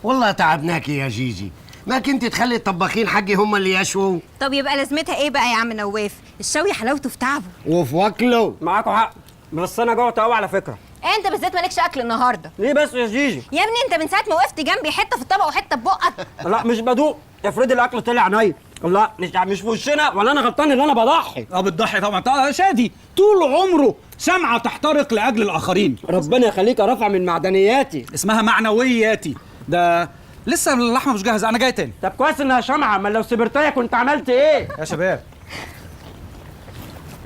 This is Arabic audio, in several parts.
والله تعبناكي يا جيجي، ما كنت تخلي الطباخين حقي هم اللي يشووا. طب يبقى لازمتها ايه بقى يا عم نواف؟ الشوي حلاوته في تعبه وفي وكله. معاكوا حق، بس انا جوعت قوي على فكره. انت بالذات مالكش اكل النهارده. ليه بس يا جيجي؟ يا ابني انت من ساعه ما وقفت جنبي حته في الطبق وحته في بقك. لا مش بدوق، افرضي الاكل طلع ني. لا مش في وشنا، ولا انا غلطان ان انا بضحي. بتضحي طبعا. شادي طول عمره سمعه تحترق لاجل الاخرين. ربنا يخليك، رفع من معدنياتي. اسمها معنوياتي. ده لسه اللحمه مش جاهزه، انا جاي تاني. طب كويس انها شمعه، ما لو سبرتها كنت عملت ايه؟ يا شباب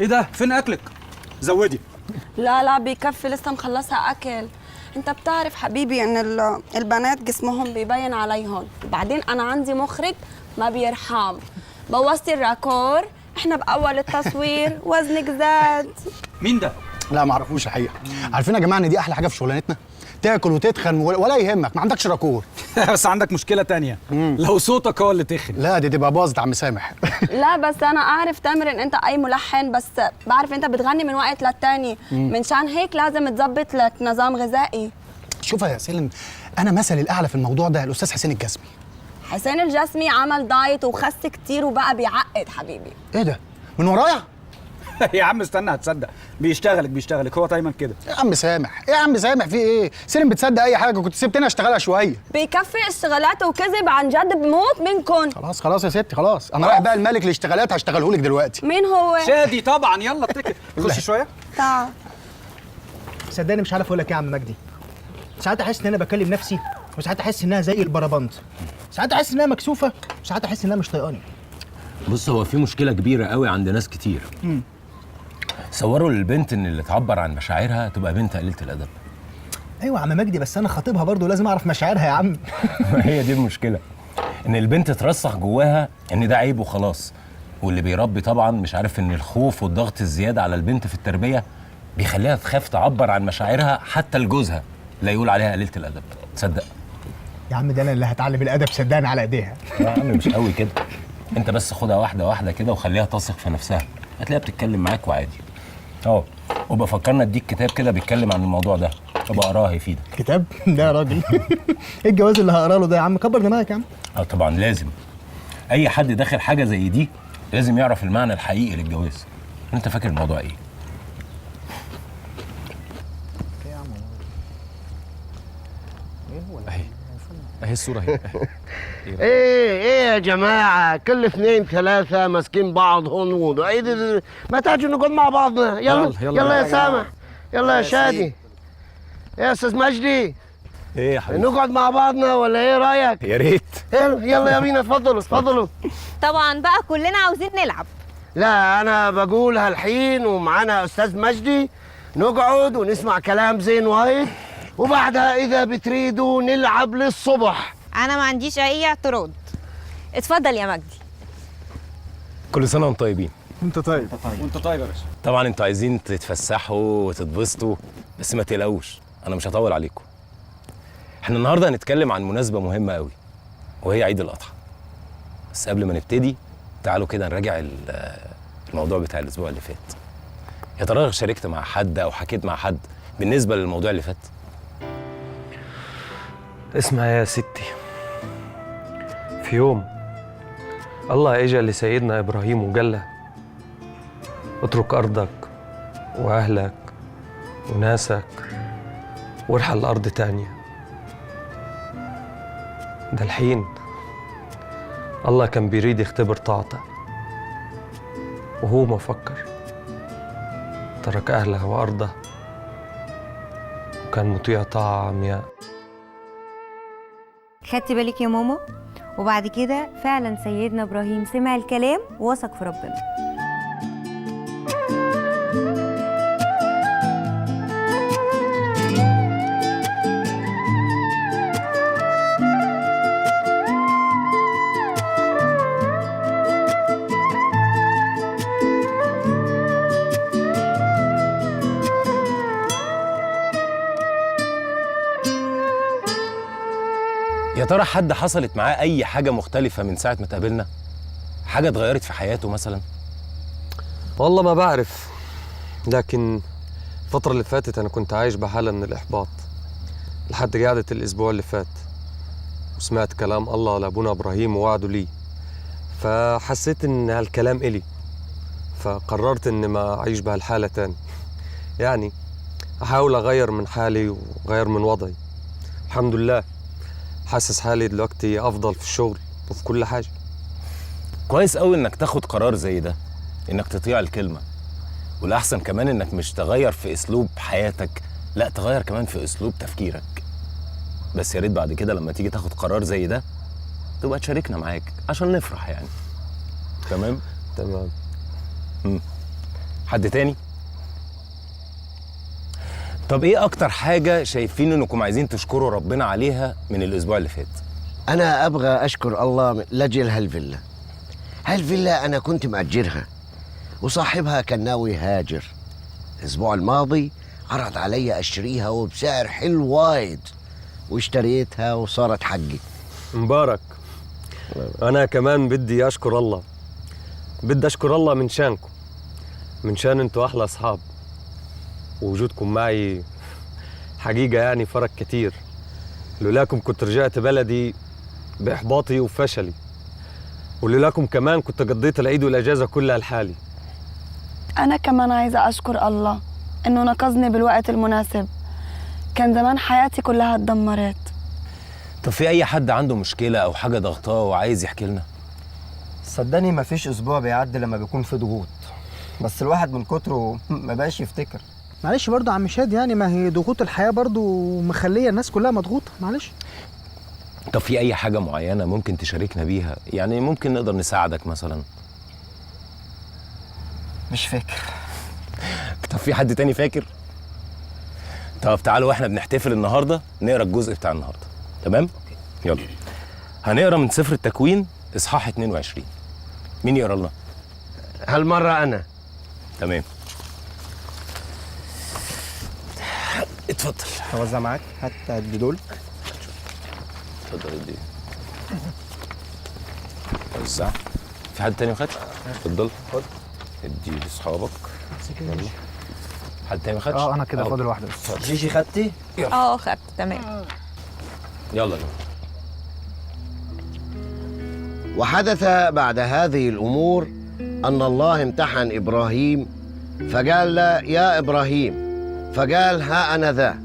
ايه ده؟ فين اكلك؟ زودي. لا بيكفي، لسه مخلصها اكل. انت بتعرف حبيبي ان البنات جسمهم بيبين عليهم، وبعدين انا عندي مخرج ما بيرحم. بوظتي الراكور، احنا باول التصوير وزنك زاد. مين ده؟ لا ما اعرفوش الحقيقه. عارفين يا جماعه ان دي احلى حاجه في شغلانتنا، تاكل وتتخن ولا يهمك، ما عندكش راكور. بس عندك مشكله تانية. لو صوتك هو اللي تخن. لا دي تبقى باظت عم سامح. لا بس انا اعرف تامر ان انت اي ملحن، بس بعرف انت بتغني من وقت للتاني، منشان هيك لازم تظبط لك نظام غذائي. شوف يا سلم، انا مثلي الاعلى في الموضوع ده الاستاذ حسين الجسمي. حسين الجسمي عمل دايت وخس كتير وبقى بيعقد حبيبي. ايه ده؟ من ورايا؟ يا عم استنى هتصدق، بيشتغلك هو دايما كده. يا عم سامح، ايه يا عم سامح في ايه؟ سلم بتصدق اي حاجه، كنت سبتني اشتغلها شويه. بيكفي اشتغالات وكذب، عن جد بموت منكم. خلاص يا ستي خلاص، انا رايح بقى الملك الاشتغالات هشتغله لك دلوقتي. مين هو؟ شادي طبعا. يلا اتكل، خش شويه. تعال. صدقني مش عارف اقول لك ايه يا عم مجدي. ساعات احس ان انا بكلم نفسي، وساعات احس انها زي البربنت، ساعات احس انها مكسوفه، وساعات احس انها مش طايقاني. بص، هو في مشكله كبيره قوي عند ناس كتير. صوروا للبنت ان اللي تعبر عن مشاعرها تبقى بنت قليله الادب. ايوه يا عم مجدي، بس انا خاطبها برضه لازم اعرف مشاعرها يا عم. هي دي المشكله، ان البنت ترسخ جواها ان ده عيب وخلاص. واللي بيربي طبعا مش عارف ان الخوف والضغط الزياده على البنت في التربيه بيخليها تخاف تعبر عن مشاعرها حتى لجوزها، لا يقول عليها قليله الادب. تصدق يا عم ده انا اللي هتعلم الادب، صدقني على ايديها. يا عم مش قوي كده، انت بس خدها واحده واحده كده وخليها تثق في نفسها، هتلاقيها بتتكلم معاك وعادي. وبفكرنا اديك كتاب كده بيتكلم عن الموضوع ده، ابقى اقراه هيفيدك. كتاب؟ ده يا راجل ايه الجواز اللي هقرا له ده يا عم؟ كبر دماغك يا عم. طبعا لازم اي حد داخل حاجه زي دي لازم يعرف المعنى الحقيقي للجواز. انت فاكر الموضوع ايه؟ اهي الصوره اهي. ايه يا جماعه، كل اثنين ثلاثه ماسكين بعض هون. ما تاجوا نقعد مع بعضنا. يلا يا سامح، يلا يا شادي، يا استاذ مجدي. ايه يا حبيبي؟ نقعد مع بعضنا ولا ايه رايك؟ يا ريت. يلا يا بينا، اتفضلوا. طبعا بقى كلنا عاوزين نلعب. لا انا بقول هالحين ومعانا استاذ مجدي، نقعد ونسمع كلام زين وايد، وبعدها اذا بتريدوا نلعب للصبح. انا ما عنديش اي اعتراض. اتفضل يا مجدي. كل سنه وانتم طيبين. انت طيب. وانت طيب يا باشا. طبعا انتوا عايزين تتفسحوا وتتبسطوا، بس ما تقلقوش انا مش هطول عليكم. احنا النهارده هنتكلم عن مناسبه مهمه قوي، وهي عيد الاضحى. بس قبل ما نبتدي تعالوا كده نراجع الموضوع بتاع الاسبوع اللي فات. يا ترى شاركت مع حد او حكيت مع حد بالنسبه للموضوع اللي فات؟ اسمع يا ستي، في يوم الله اجى لسيدنا ابراهيم وقال له اترك ارضك واهلك وناسك وارحل لارض تانية. ده الحين الله كان بيريد يختبر طاعته، وهو ما فكر، ترك اهله وارضه وكان مطيع طاعه عمياء. خدتي بالك يا ماما؟ وبعد كده فعلا سيدنا ابراهيم سمع الكلام ووثق في ربنا. يا ترى حد حصلت معاه اي حاجه مختلفه من ساعه ما اتقابلنا؟ حاجه اتغيرت في حياته مثلا؟ والله ما بعرف، لكن الفترة اللي فاتت أنا كنت عايش بحالة من الإحباط لحد قعدة الأسبوع اللي فات. وسمعت كلام الله لأبونا إبراهيم ووعده لي، فحسيت إن هالكلام إلي، فقررت إني ما أعيش بهالحالة تاني. يعني أحاول أغير من حالي وأغير من وضعي. الحمد لله حاسس حالي دلوقتي أفضل في الشغل وفي كل حاجة. كويس قوي انك تاخد قرار زي ده، انك تطيع الكلمة، والأحسن كمان انك مش تغير في اسلوب حياتك، لا تغير كمان في اسلوب تفكيرك. بس يا ريت بعد كده لما تيجي تاخد قرار زي ده تبقى تشاركنا معاك عشان نفرح يعني. تمام؟ تمام. حد تاني؟ طب ايه اكتر حاجة شايفين انكم عايزين تشكروا ربنا عليها من الاسبوع اللي فات؟ أنا أبغى أشكر الله لأجل هالفيلا. هالفيلا أنا كنت مأجرها وصاحبها كان ناوي هاجر. الأسبوع الماضي عرض علي أشتريها وبسعر حلو وايد، واشتريتها وصارت حقي. مبارك. أنا كمان بدي أشكر الله، بدي أشكر الله من شانكم، من شان أنتوا أحلى أصحاب، ووجودكم معي حقيقة يعني فرق كتير. لولاكم كنت رجعت بلدي بإحباطي وفشلي، ولولاكم كمان كنت قضيت العيد والأجازة كلها لحالي. أنا كمان عايزة أشكر الله إنه نقذني بالوقت المناسب، كان زمان حياتي كلها اتدمرت. طب في اي حد عنده مشكلة او حاجة ضغطاه وعايز يحكي لنا؟ صدقني مفيش اسبوع بيعدي لما بيكون في ضغوط، بس الواحد من كتره ما بقاش يفتكر. معلش برضه يا عم شاد، يعني ما هي ضغوط الحياه برضه مخليه الناس كلها مضغوطه، معلش. طب في اي حاجة معينة ممكن تشاركنا بيها؟ يعني ممكن نقدر نساعدك مثلا. مش فاكر. طب في حد تاني فاكر؟ طب تعالوا واحنا بنحتفل النهارده نقرا الجزء بتاع النهارده، تمام؟ يلا هنقرا من سفر التكوين اصحاح 22. مين يقرا لنا؟ هالمرة أنا. تمام، اتفضل. اوزع معاك، هات دول. اتفضل ادي. وزع. في حد تاني ما خدش؟ اتفضل خد. ادي لاصحابك. يلا. حد تاني ما خدش؟ انا كده فاضل واحده بس. جيجي خدتي؟ خدت تمام. يلا. وحدث بعد هذه الأمور أن الله امتحن إبراهيم فقال له يا إبراهيم، فقال ها أنا ذا،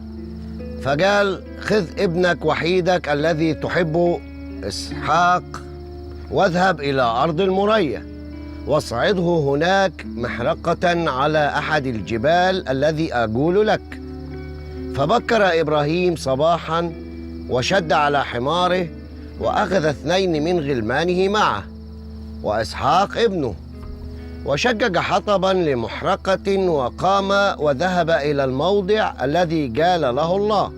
فقال خذ ابنك وحيدك الذي تحبه إسحاق واذهب إلى أرض المرية واصعده هناك محرقة على أحد الجبال الذي أقول لك. فبكر إبراهيم صباحا وشد على حماره وأخذ 2 من غلمانه معه وإسحاق ابنه، وشجج حطبا لمحرقة وقام وذهب إلى الموضع الذي قال له الله.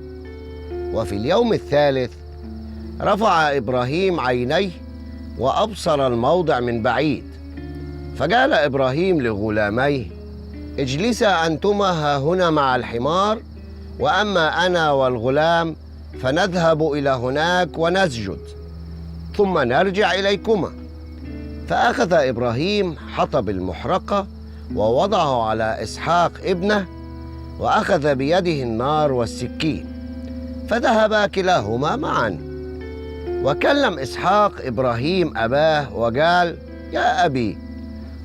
وفي اليوم الثالث رفع إبراهيم عينيه وأبصر الموضع من بعيد، فقال إبراهيم لغلاميه اجلسا أنتما ها هنا مع الحمار، وأما أنا والغلام فنذهب إلى هناك ونسجد ثم نرجع إليكما. فأخذ إبراهيم حطب المحرقة ووضعه على إسحاق ابنه، وأخذ بيده النار والسكين، فذهبا كلاهما معا. وكلم إسحاق إبراهيم أباه وقال يا أبي،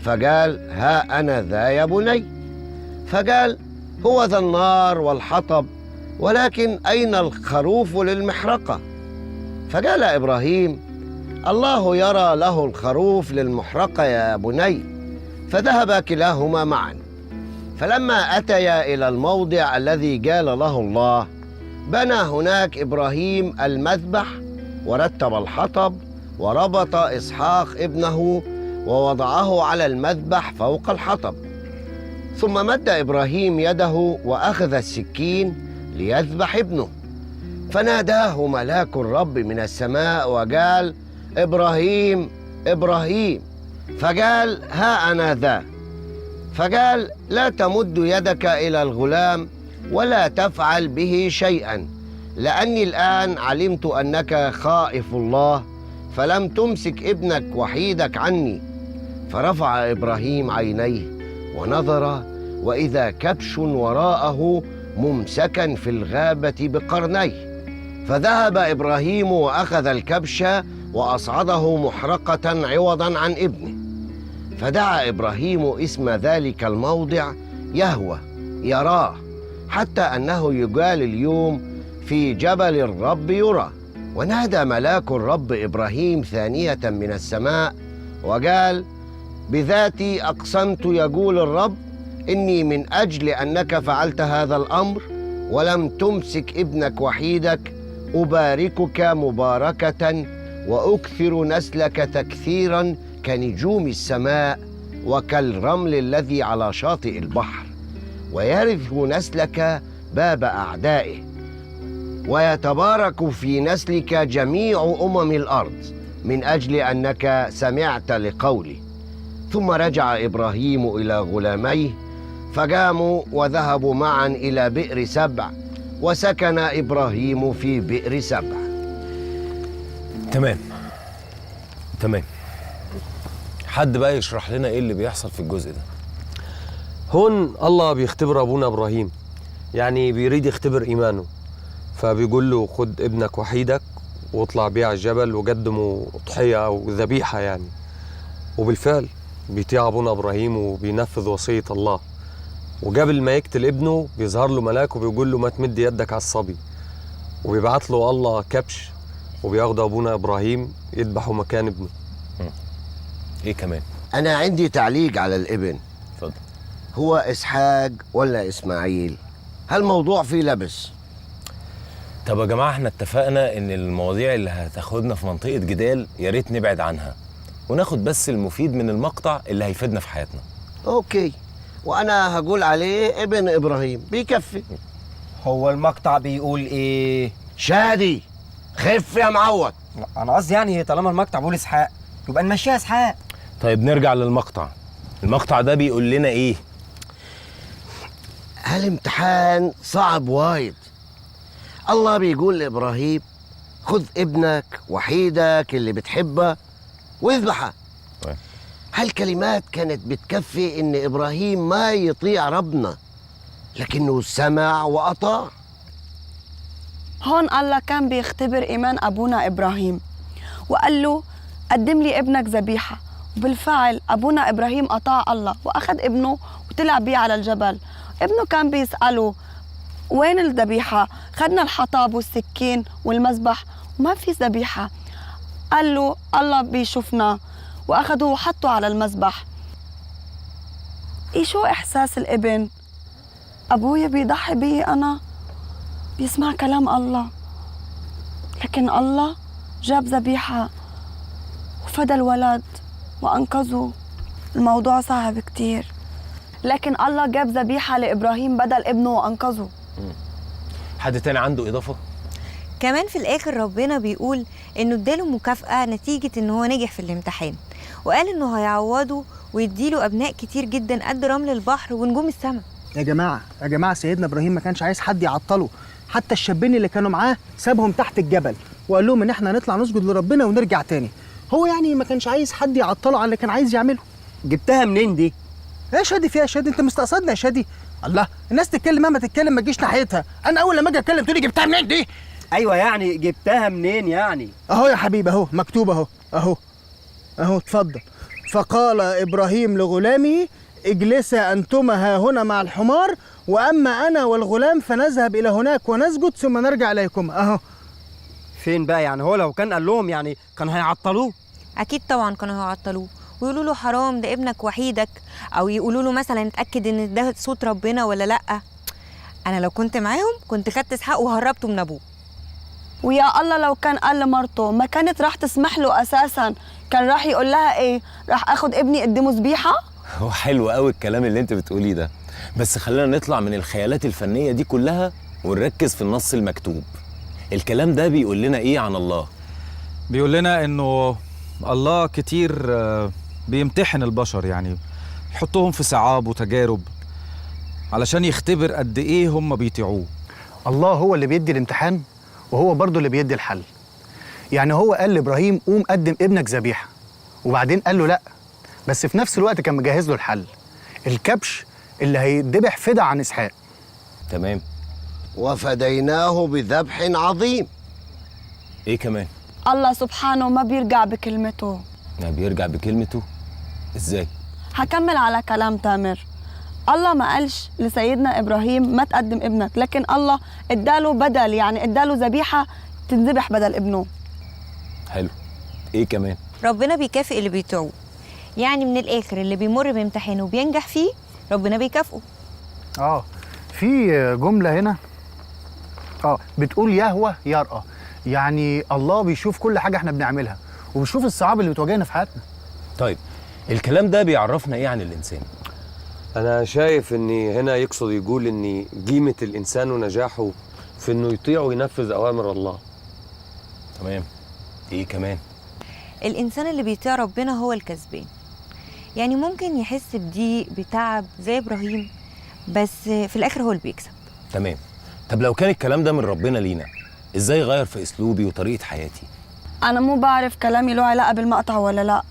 فقال ها أنا ذا يا بني. فقال هو ذا النار والحطب، ولكن أين الخروف للمحرقة؟ فقال إبراهيم الله يرى له الخروف للمحرقة يا بني. فذهبا كلاهما معا. فلما أتيا إلى الموضع الذي قال له الله بنى هناك إبراهيم المذبح ورتب الحطب وربط إسحاق ابنه ووضعه على المذبح فوق الحطب. ثم مد إبراهيم يده وأخذ السكين ليذبح ابنه، فناداه ملاك الرب من السماء وقال إبراهيم إبراهيم، فقال ها أنا ذا. فقال لا تمد يدك إلى الغلام ولا تفعل به شيئا، لأني الآن علمت أنك خائف الله، فلم تمسك ابنك وحيدك عني. فرفع إبراهيم عينيه ونظر، وإذا كبش وراءه ممسكا في الغابة بقرنيه. فذهب إبراهيم وأخذ الكبش وأصعده محرقة عوضا عن ابنه. فدعا إبراهيم اسم ذلك الموضع يهوه، يراه، حتى أنه يقال اليوم في جبل الرب يرى. ونادى ملاك الرب إبراهيم ثانية من السماء وقال: بذاتي أقسمت يقول الرب إني من أجل أنك فعلت هذا الأمر ولم تمسك ابنك وحيدك أباركك مباركة وأكثر نسلك تكثيرا كنجوم السماء وكالرمل الذي على شاطئ البحر، ويرث نسلك باب أعدائه، ويتبارك في نسلك جميع أمم الأرض من أجل أنك سمعت لقولي. ثم رجع إبراهيم إلى غلاميه فقاموا وذهبوا معا إلى بئر سبع، وسكن إبراهيم في بئر سبع. تمام. حد بقى يشرح لنا ايه اللي بيحصل في الجزء ده؟ هون الله بيختبر ابونا ابراهيم، يعني بيريد يختبر ايمانه، فبيقول له خد ابنك وحيدك واطلع بيه على الجبل وقدمه ضحيه او ذبيحه يعني. وبالفعل بيطيع ابونا ابراهيم وبينفذ وصيه الله، وقبل ما يقتل ابنه بيظهر له ملاك وبيقول له ما تمد يدك على الصبي، وبيبعت له الله كبش وبياخده ابونا ابراهيم يذبحه مكان ابنه. ايه كمان؟ أنا عندي تعليق على الابن. اتفضل. هو إسحاق ولا إسماعيل؟ هالموضوع فيه لبس. طب يا جماعه احنا اتفقنا ان المواضيع اللي هتاخدنا في منطقه جدال يا ريت نبعد عنها وناخد بس المفيد من المقطع اللي هيفيدنا في حياتنا. أوكي، وأنا هقول عليه ابن إبراهيم بيكفي. هو المقطع بيقول ايه؟ شادي خف يا معوض. انا قصدي يعني طالما المقطع بيقول اسحاق يبقى نمشيها اسحاق. طيب نرجع للمقطع. المقطع ده بيقول لنا ايه؟ هالامتحان صعب وايد. الله بيقول لإبراهيم خذ ابنك وحيدك اللي بتحبه واذبحه. هالكلمات كانت بتكفي إن إبراهيم ما يطيع ربنا، لكنه سمع وأطاع. هون الله كان بيختبر إيمان أبونا إبراهيم وقال له قدم لي ابنك ذبيحة، وبالفعل أبونا إبراهيم أطاع الله وأخذ ابنه وطلع بيه على الجبل. ابنه كان بيسأله وين الذبيحة؟ خدنا الحطب والسكين والمذبح وما في ذبيحة. قال له الله بيشوفنا، وأخذه وحطه على المذبح. إيه شو إحساس الابن؟ أبويا بيضحي بي أنا، بيسمع كلام الله، لكن الله جاب ذبيحة وفدى الولد وأنقذه. الموضوع صعب كتير، لكن الله جاب ذبيحة لإبراهيم بدل ابنه وأنقذه. حد تاني عنده إضافة؟ كمان في الآخر ربنا بيقول إنه اداله مكافأة نتيجة إن هو نجح في الامتحان، وقال إنه هيعوضه ويديله أبناء كتير جدا قد رمل البحر ونجوم السماء. يا جماعة سيدنا إبراهيم ما كانش عايز حد يعطله، حتى الشابين اللي كانوا معاه سابهم تحت الجبل وقال لهم إن إحنا هنطلع نسجد لربنا ونرجع تاني. هو يعني ما كانش عايز حد يعطله على اللي كان عايز يعمله. جبتها منين دي؟ يا شادي فيها شادي، أنت مستقصدنا يا شادي. الله، الناس تتكلم مهما تتكلم ما تجيش ناحيتها. أنا أول لما أجي أتكلم تقولي جبتها منين دي؟ ايوه يعني جبتها منين يعني؟ أهو يا حبيبي، أهو مكتوب، أهو اتفضل. فقال إبراهيم لغلامه اجلسا أنتما ها هنا مع الحمار، وأما أنا والغلام فنذهب إلى هناك ونسجد ثم نرجع إليكم. أهو. فين بقى يعني؟ هو لو كان قال لهم يعني كان هيعطلوه؟ أكيد طبعا كانوا هيعطلوه ويقولوا له حرام ده ابنك وحيدك، أو يقولوا له مثلا اتأكد إن ده صوت ربنا ولا لأ. أنا لو كنت معاهم كنت خدت إسحاق وهربته من أبوه. ويا الله لو كان قال لمرته ما كانت راح تسمح له أساسا، كان راح يقول لها إيه؟ راح أخد ابني قدمه ذبيحة؟ هو حلو قوي الكلام اللي انت بتقوليه ده، بس خلينا نطلع من الخيالات الفنية دي كلها ونركز في النص المكتوب. الكلام ده بيقول لنا ايه عن الله؟ بيقول لنا انه الله كتير بيمتحن البشر، يعني يحطهم في صعاب وتجارب علشان يختبر قد ايه هم بيطيعوه. الله هو اللي بيدي الامتحان وهو برضه اللي بيدي الحل. يعني هو قال لابراهيم قوم قدم ابنك ذبيحه، وبعدين قال له لا، بس في نفس الوقت كان مجهز له الحل، الكبش اللي هيتذبح فدى عن اسحاق. تمام. وفديناه بذبح عظيم. ايه كمان؟ الله سبحانه ما بيرجع بكلمته. يعني بيرجع بكلمته؟ ازاي؟ هكمل على كلام تامر. الله ما قالش لسيدنا إبراهيم ما تقدم ابنك، لكن الله اداله بدل، يعني اداله ذبيحة تنذبح بدل ابنه. حلو. ايه كمان؟ ربنا بيكافئ اللي بيطيعوه. يعني من الاخر اللي بيمر بامتحان وبينجح فيه ربنا بيكافئه. في جملة هنا بتقول يهوى يرأى، يعني الله بيشوف كل حاجة احنا بنعملها وبيشوف الصعاب اللي بتواجهنا في حياتنا. طيب الكلام ده بيعرفنا ايه عن الانسان؟ أنا شايف إن هنا يقصد يقول إن قيمة الإنسان ونجاحه في إنه يطيع وينفذ أوامر الله. تمام. ايه كمان؟ الانسان اللي بيطيع ربنا هو الكسبان. يعني ممكن يحس بضيق بتعب زي ابراهيم، بس في الاخر هو اللي بيكسب. تمام. طب لو كان الكلام ده من ربنا لينا، ازاي غير في اسلوبي وطريقه حياتي؟ أنا مو بعرف كلامي له علاقة بالمقطع ولا لا،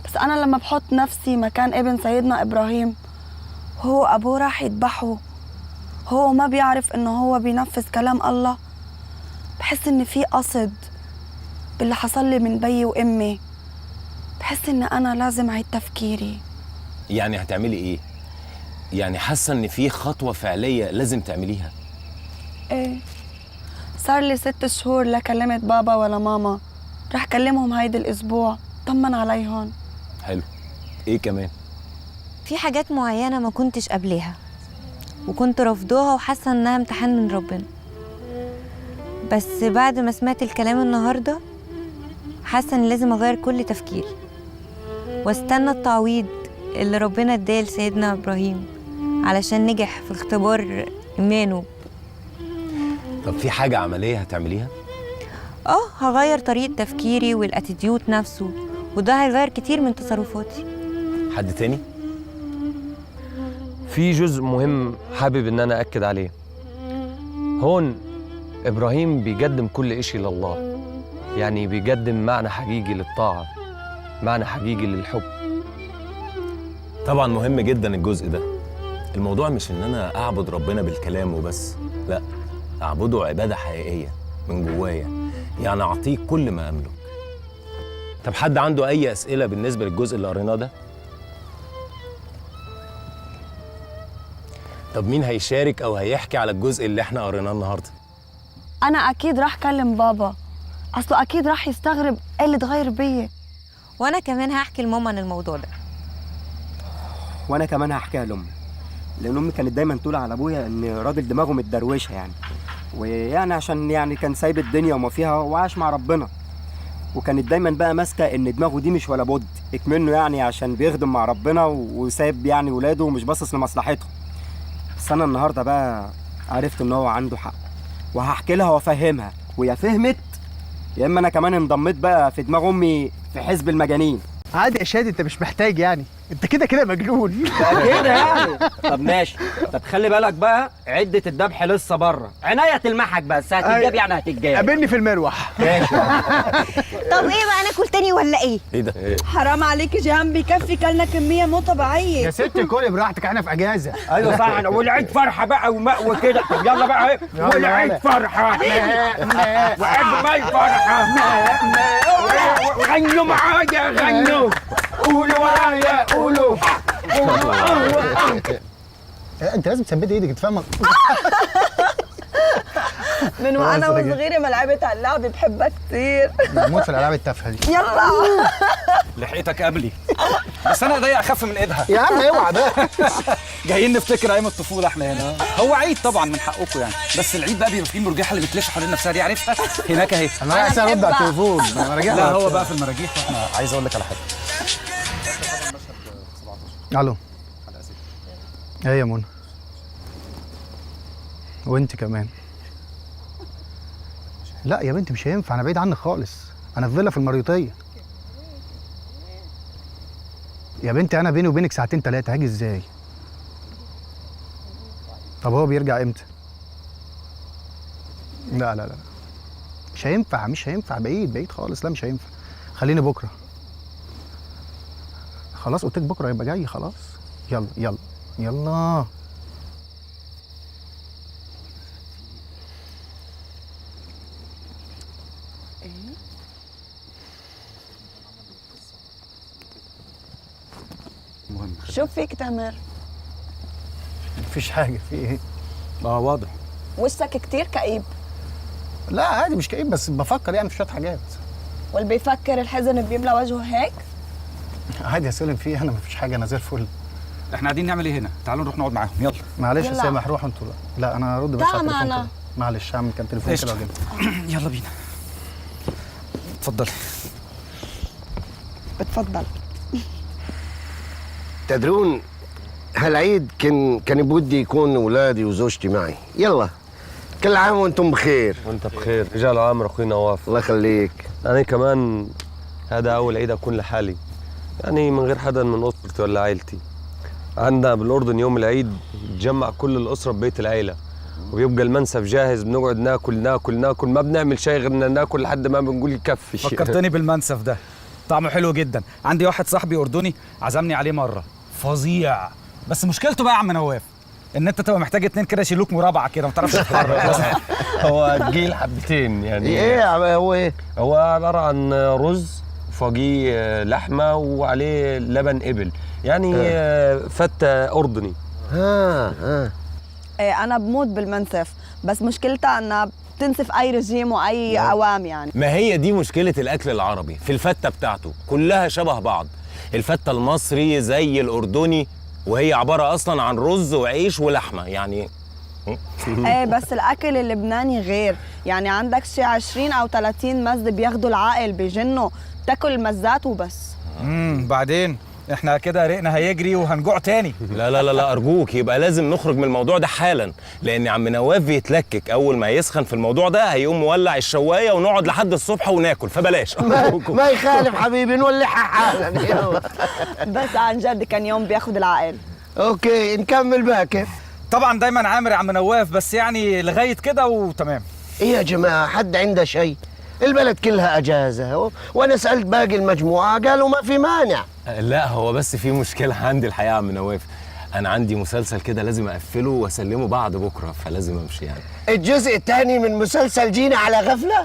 بس أنا لما بحط نفسي مكان ابن سيدنا إبراهيم، هو أبوه راح يذبحه، هو ما بيعرف إنه هو بينفذ كلام الله. بحس إن في قصد باللي حصل لي من بيي وأمي. بحس إن أنا لازم أعيد تفكيري. يعني هتعملي ايه؟ يعني حاسه ان في خطوه فعليه لازم تعمليها؟ إيه، صار لي 6 شهور لا كلمت بابا ولا ماما. رح كلمهم هيدي الأسبوع طمن عليهم. حلو. ايه كمان؟ في حاجات معينة ما كنتش قبلها وكنت رافضاها وحاسة انها امتحان من ربنا، بس بعد ما سمعت الكلام النهاردة حاسة ان لازم اغير كل تفكيري واستنى التعويض اللي ربنا اداه لسيدنا ابراهيم علشان نجح في اختبار ايمانه. طب في حاجه عمليه هتعمليها؟ هغير طريقة تفكيري والاتيتيود نفسه، وده هيغير كتير من تصرفاتي. حد تاني؟ في جزء مهم حابب إن أنا أكد عليه. هون إبراهيم بيقدم كل إشي لله، يعني بيقدم معنى حقيقي للطاعة، معنى حقيقي للحب. طبعا مهم جدا الجزء ده. الموضوع مش ان انا اعبد ربنا بالكلام وبس، لا، اعبده عباده حقيقيه من جوايا، يعني اعطيه كل ما املك. طب حد عنده اي اسئله بالنسبه للجزء اللي قريناه ده؟ طب مين هيشارك او هيحكي على الجزء اللي احنا قريناه النهارده؟ أنا أكيد رح كلم بابا، أصله أكيد رح يستغرب إيه اللي اتغير بيي. وانا كمان هحكي لماما عن الموضوع ده. وانا كمان هحكيها لامي، لان امي كانت دايما تقول على ابويا ان راجل دماغه متدروشه يعني، ويعني عشان يعني كان سايب الدنيا وما فيها وعاش مع ربنا، وكانت دايما بقى ماسكه ان دماغه دي مش ولا بد اكمنه، يعني عشان بيخدم مع ربنا وسايب يعني ولاده ومش باصص لمصلحته. بس انا النهارده بقى عرفت ان هو عنده حق، وهحكي لها وافهمها، ويا فهمت يا اما انا كمان انضميت بقى في دماغ امي في حزب المجانين. عادي يا شادي، انت مش محتاج، يعني انت كده كده مجنون. كده يعني. طب ماشي، طب خلي بالك بقى عدة الذبح لسه بره، عناية تلمحك بس هتتجاب، يعني هتتجاب. قابلني في المروح. ماشي. طب ايه بقى، ناكل تاني ولا ايه؟ ايه ده؟ حرام عليك جيهان، بيكفي كلنا كمية مو طبيعية. يا ست كلي براحتك، احنا في اجازه. ايوه صح، والعيد فرحه بقى ومأوى كده. طب يلا بقى، والعيد فرحه وعيد ماي فرحه، غنوا معايا غنوا، قولوا ورايا قولوا. انت لازم تثبتي ايدك، تفهمك. من وانا وصغيره ما لعبت على اللعبه، بحبها كتير. بموت في الالعاب التافهه دي. يلا لحقتك قبلي، بس انا ايديا اخف من ايدها. يا عم اوعى بقى. جايين نفتكر ايام الطفوله احنا هنا. هو عيد طبعا من حقكم يعني، بس العيد بقى بيبقى فيه المرجحه اللي بتلف حوالين نفسها دي، عارفها؟ هناك اهي. انا عايز ارد على التليفون. لا هو بقى في المراجيح، واحنا عايز اقول لك على حاجه. الو. ايه يا منى؟ وانت كمان؟ لا يا بنتي مش هينفع، انا بعيد عنك خالص، انا في فيلا في المريوطيه. يا بنتي انا بيني وبينك ساعتين 3، هاجي ازاي؟ طب هو بيرجع امتى؟ لا لا لا مش هينفع، مش هينفع، بعيد بعيد خالص، لا مش هينفع. خليني بكره. خلاص قلت لك بكره يبقى جاي خلاص. يلا يلا يلا. شو فيك تامر؟ مفيش حاجه، في ايه؟ واضح. وشك كتير كئيب. لا عادي مش كئيب، بس بفكر يعني في شويه حاجات. واللي بيفكر الحزن بيملى وجهه هيك؟ عادي يا سالم، في ايه؟ انا مفيش حاجه، انا زي الفل. احنا قاعدين نعمل ايه هنا؟ تعالوا نروح نقعد معاهم، يلا. معلش يا يلا. سامح، روحوا انتوا. لا انا هرد بس على تعال التليفون معنا. كده. معلش هعمل كام تليفون كده واجي. يلا بينا. اتفضلي. بتفضل. تدرون هالعيد كان بودي يكون اولادي وزوجتي معي. يلا كل عام وانتم بخير. وانت بخير. رجال عامر اخوي نواف. الله يخليك. انا كمان هذا اول عيد اكون لحالي، يعني من غير حدا من اسرتي ولا عائلتي. عندنا بالاردن يوم العيد بتجمع كل الاسره ببيت العيله، وبيبقى المنسف جاهز، بنقعد ناكل ناكل ناكل، ما بنعمل شيء غير ان ناكل لحد ما بنقول يكفي. فكرتني بالمنسف ده، طعمه حلو جدا. عندي واحد صاحبي اردني عزمني عليه مره، فظيع. بس مشكلته بقى يا عم نواف ان انت تبقى محتاج اتنين كده يشيلوك مربع كده، ما تعرفش تتحرك. هو تقيل حبتين يعني. ايه هو ايه؟ هو عباره عن رز فوقيه لحمه وعليه لبن ابل، يعني فتة اردني. ايه انا بموت بالمنسف، بس مشكلتها انها بتنسف اي رجيم واي عوام يعني. ما هي دي مشكلة الأكل العربي في الفتة بتاعته، كلها شبه بعض. الفتة المصري زي الأردني، وهي عبارة أصلا عن رز وعيش ولحمة يعني. ايه بس الاكل اللبناني غير، يعني عندك شي 20 او 30 مزه بياخدوا العقل بجنوا، تاكل المزات وبس. بعدين احنا كده رقنا هيجري وهنجوع تاني. لا لا لا لا أرجوك، يبقى لازم نخرج من الموضوع ده حالا، لأن عم نواف بيتلكك أول ما يسخن في الموضوع ده هيقوم مولع الشواية ونقعد لحد الصبح وناكل، فبلاش. ما يخالف حبيبي، نولعها حالا. يلا بس عن جد كان يوم بياخد العقل. اوكي نكمل باكر. طبعا دايما عامر يا عم نواف، بس يعني لغايه كده وتمام. ايه يا جماعه، حد عنده شيء؟ البلد كلها اجازه، وانا سالت باقي المجموعه قالوا ما في مانع. لا هو بس في مشكلة عندي الحقيقة يا عم نواف، أنا عندي مسلسل كده لازم أقفله وأسلمه بعد بكرة، فلازم أمشي يعني. الجزء الثاني من مسلسل جينا على غفله.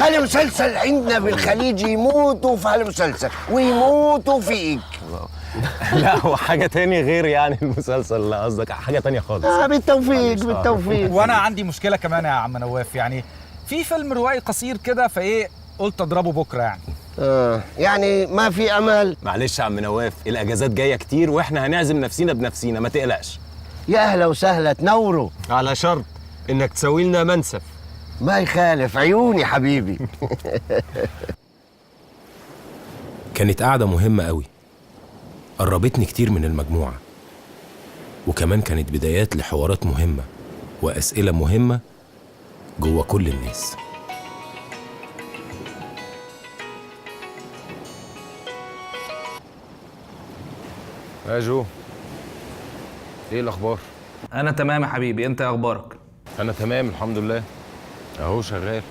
هالمسلسل عندنا بالخليج يموتوا في هالمسلسل ويموتوا فيك. لا هو حاجة تاني غير يعني المسلسل، لا قصدك حاجة تانية خالص. بالتوفيق بالتوفيق. وانا عندي مشكله كمان يا عم نواف، يعني في فيلم روائي قصير كده، فايه قلت اضربه بكره يعني. يعني ما في امل. معلش يا عم نواف، الاجازات جايه كتير واحنا هنعزم نفسينا بنفسينا، ما تقلقش. يا اهلا وسهلا، تنوروا. على شرط انك تسوي لنا منسف. ما يخالف، عيوني حبيبي. كانت قعدة مهمة قوي، قربتني كتير من المجموعة، وكمان كانت بدايات لحوارات مهمة وأسئلة مهمة جوه كل الناس. يا جو، ايه الاخبار؟ انا تمام يا حبيبي، انت ايه اخبارك؟ انا تمام الحمد لله، اهو شغال.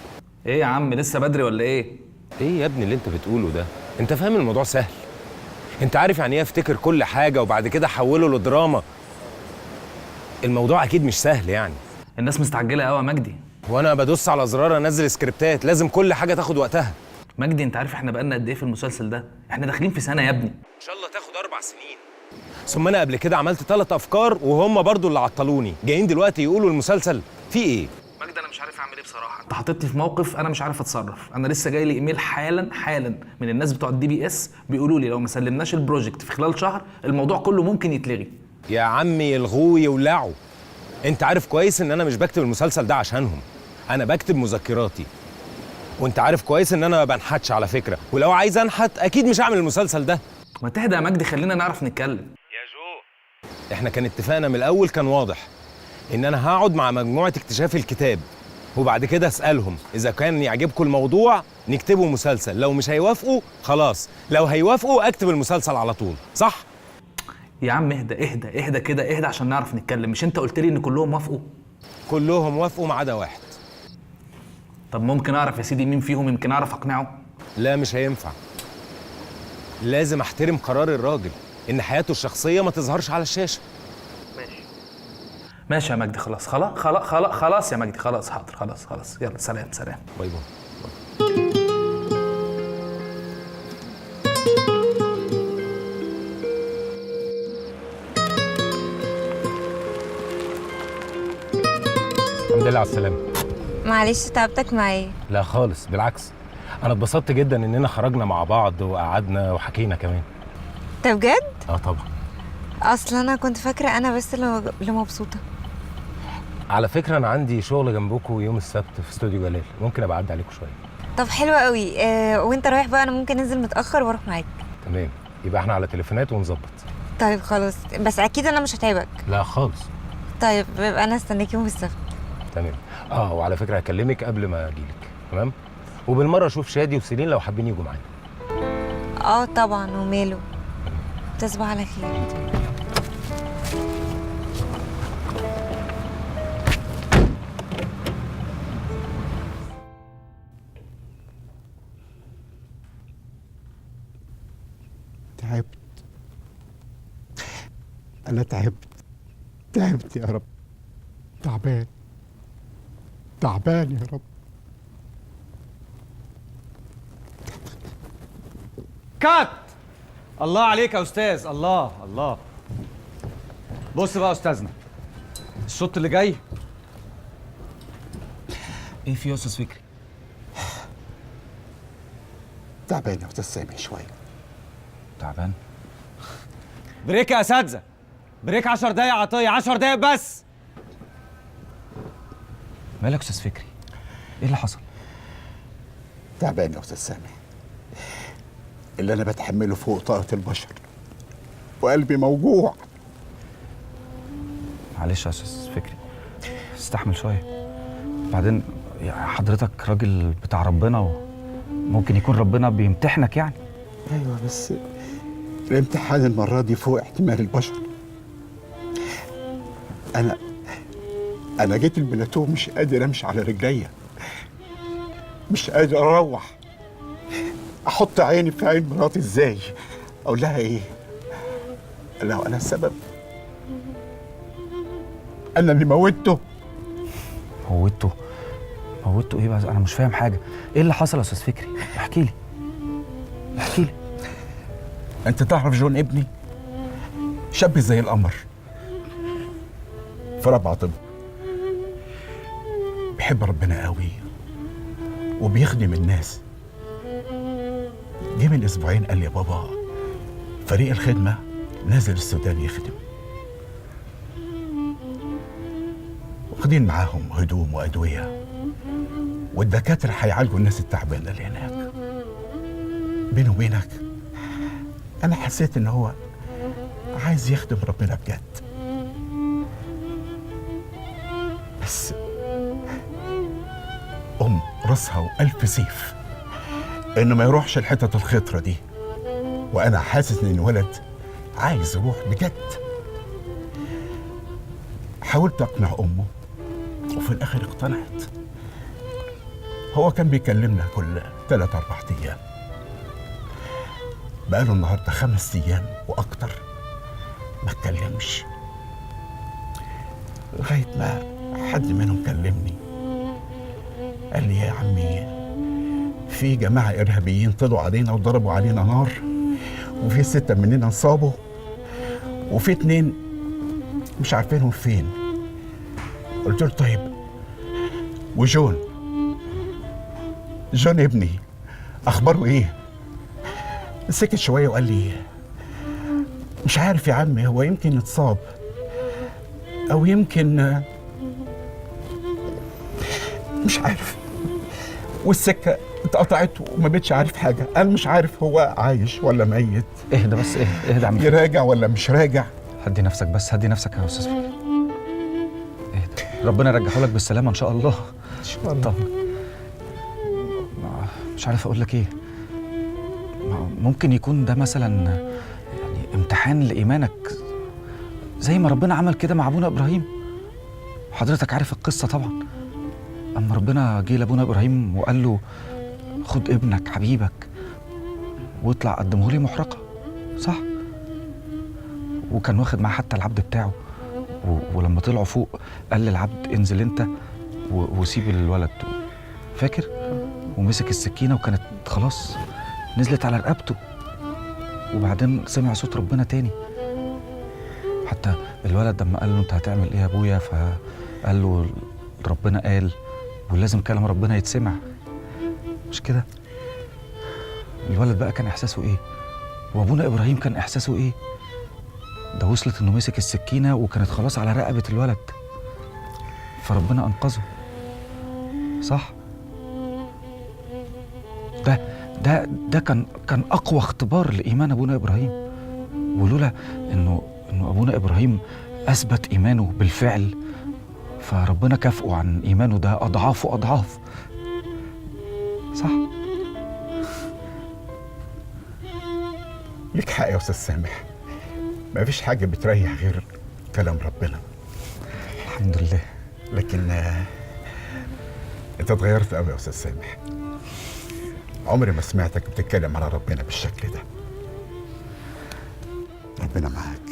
ايه يا عم لسه بدري ولا ايه؟ ايه يا ابني اللي انت بتقوله ده؟ انت فاهم الموضوع سهل. انت عارف يعني ايه افتكر كل حاجه وبعد كده احوله لدراما. الموضوع اكيد مش سهل يعني. الناس مستعجله قوي يا مجدي. وانا بدوس على زرار انزل سكريبتات، لازم كل حاجه تاخد وقتها. مجدي انت عارف احنا بقالنا قد ايه في المسلسل ده؟ احنا داخلين في سنه يا ابني. ان شاء الله تاخد 4 سنين. ثم انا قبل كده عملت 3 افكار وهم برضو اللي عطلوني، جايين دلوقتي يقولوا المسلسل فيه ايه؟ مجدي انا مش عارف اعمل ايه بصراحه، انت حطيتني في موقف انا مش عارف اتصرف. انا لسه جاي لي ايميل حالا من الناس بتوع DBS بيقولوا لي لو ما سلمناش البروجكت في خلال شهر الموضوع كله ممكن يتلغي. يا عمي يلغوه يولعوا. انت عارف كويس ان انا مش بكتب المسلسل ده عشانهم، انا بكتب مذكراتي. وانت عارف كويس ان انا ما بنحتش على فكره، ولو عايز انحت اكيد مش هعمل المسلسل ده. ما تهدى يا مجدي، خلينا نعرف نتكلم. يا جو، احنا كان اتفاقنا من الاول كان واضح ان انا هقعد مع مجموعه اكتشاف الكتاب، وبعد كده اسالهم اذا كان يعجبكم الموضوع نكتبه مسلسل، لو مش هيوافقوا خلاص، لو هيوافقوا اكتب المسلسل على طول، صح؟ يا عم اهدى كده، اهدى عشان نعرف نتكلم. مش انت قلت لي ان كلهم وافقوا؟ كلهم وافقوا ما عدا واحد. طب ممكن اعرف يا سيدي مين فيهم، يمكن اعرف اقنعه؟ لا مش هينفع، لازم احترم قرار الراجل ان حياته الشخصيه ما تظهرش على الشاشه. ماشي يا مجدي، خلاص يا مجدي، خلاص حاضر، خلاص يلا سلام. باي باي. الحمد لله على السلامه. معلش تعبتك معايا. لا خالص، بالعكس انا اتبسطت جدا اننا خرجنا مع بعض وقعدنا وحكينا كمان. انت بجد؟ اه طبعا. اصلا انا كنت فاكره انا بس اللي مبسوطه. على فكره انا عندي شغل جنبكم يوم السبت في استوديو جلال، ممكن ابقى اعدي عليكم شويه. طب حلو قوي. وانت رايح بقى انا ممكن انزل متاخر واروح معاك. تمام، يبقى احنا على تليفونات ونظبط. طيب خلاص، بس اكيد انا مش هتعبك. لا خالص. طيب يبقى انا استناك يوم السبت. تمام. وعلى فكره هكلمك قبل ما اجيلك، تمام؟ وبالمره اشوف شادي وسيلين لو حابين يجوا معانا. طبعا، وماله. تصبح على خير. تعبت، أنا تعبت يا رب، تعبان يا رب. كات. الله عليك يا استاذ، الله. بص بقى يا استاذنا، الشوط اللي جاي ايه في يا استاذ فكري؟ تعبان يا أستاذ سامي شوية. تعبان؟ بريك يا اساتذه، بريك 10 دقايق عطيه، 10 دقايق بس. مالك يا استاذ فكري؟ ايه اللي حصل؟ تعبان يا أستاذ سامي، اللي أنا بتحمله فوق طاقة البشر وقلبي موجوع. معلش يا استاذ فكري، استحمل شويه. بعدين يعني حضرتك راجل بتاع ربنا، وممكن يكون ربنا بيمتحنك يعني. أيوة، بس الامتحان المرة دي فوق احتمال البشر. أنا جيت البلاتو مش قادر أمشي على رجليا، مش قادر أروح. أحط عيني في عين مراتي إزاي؟ أقول لها إيه؟ لو أنا السبب، أنا اللي موتته. موتته ايه بقى؟ انا مش فاهم حاجه. ايه اللي حصل يا استاذ فكري؟ احكي لي. أنت تعرف جون ابني؟ شاب زي القمر، في رابعة طب، بيحب ربنا قوي وبيخدم الناس. جه من أسبوعين قال لي يا بابا فريق الخدمة نازل السودان يخدم، واخدين معاهم هدوم وأدوية، والدكاترة هيعالجوا الناس التعبانة اللي هناك. بيني وبينك أنا حسيت إن هو عايز يخدم ربنا بجد، بس راسها وألف سيف إنه ما يروحش الحتة الخطرة دي، وأنا حاسس إن الولد عايز يروح بجد. حاولت أقنع أمه وفي الآخر اقتنعت. هو كان بيكلمنا كل 3-4 أيام، بقاله النهارده 5 أيام وأكتر ما اتكلمش، لغاية ما حد منهم كلمني قال لي يا عمي في جماعة إرهابيين طلعوا علينا وضربوا علينا نار، وفي 6 مننا انصابوا، وفي 2 مش عارفينهم فين. قلت له طيب وجون ابني أخباره إيه؟ سكت شوية وقال لي مش عارف يا عمي، هو يمكن اتصاب أو يمكن مش عارف، والسكة اتقطعت وما بقتش عارف حاجة. أنا مش عارف هو عايش ولا ميت. اهدى بس، اهدى يا عم. يراجع ولا مش راجع؟ هدي نفسك بس، هدي نفسك يا استاذ فكري. اهدى، ربنا يرجعه لك بالسلامة إن شاء الله. إن شاء الله. مش عارف أقول لك إيه. ممكن يكون ده مثلا يعني امتحان لإيمانك، زي ما ربنا عمل كده مع أبونا إبراهيم. حضرتك عارف القصة طبعا، أما ربنا جه لأبونا إبراهيم وقال له خد ابنك حبيبك واطلع قدمه لي محرقة، صح؟ وكان واخد معاه حتى العبد بتاعه، ولما طلعوا فوق قال للعبد انزل انت وسيب الولد، فاكر؟ ومسك السكينة وكانت خلاص نزلت على رقبته، وبعدين سمع صوت ربنا تاني. حتى الولد لما قال له انت هتعمل ايه يا ابويا، فقال له ربنا قال ولازم كلام ربنا يتسمع، مش كده؟ الولد بقى كان احساسه ايه؟ وابونا ابراهيم كان احساسه ايه؟ ده وصلت انه مسك السكينه وكانت خلاص على رقبه الولد، فربنا انقذه. صح؟ ده كان اقوى اختبار لايمان ابونا ابراهيم، ولولا انه ابونا ابراهيم اثبت ايمانه بالفعل فربنا كافئه عن ايمانه ده اضعاف واضعاف. صح؟ ليك حق يا استاذ سامح، مفيش حاجه بتريح غير كلام ربنا. الحمد لله. لكن انت اتغيرت قوي يا استاذ سامح، عمري ما سمعتك بتتكلم على ربنا بالشكل ده. ربنا معاك.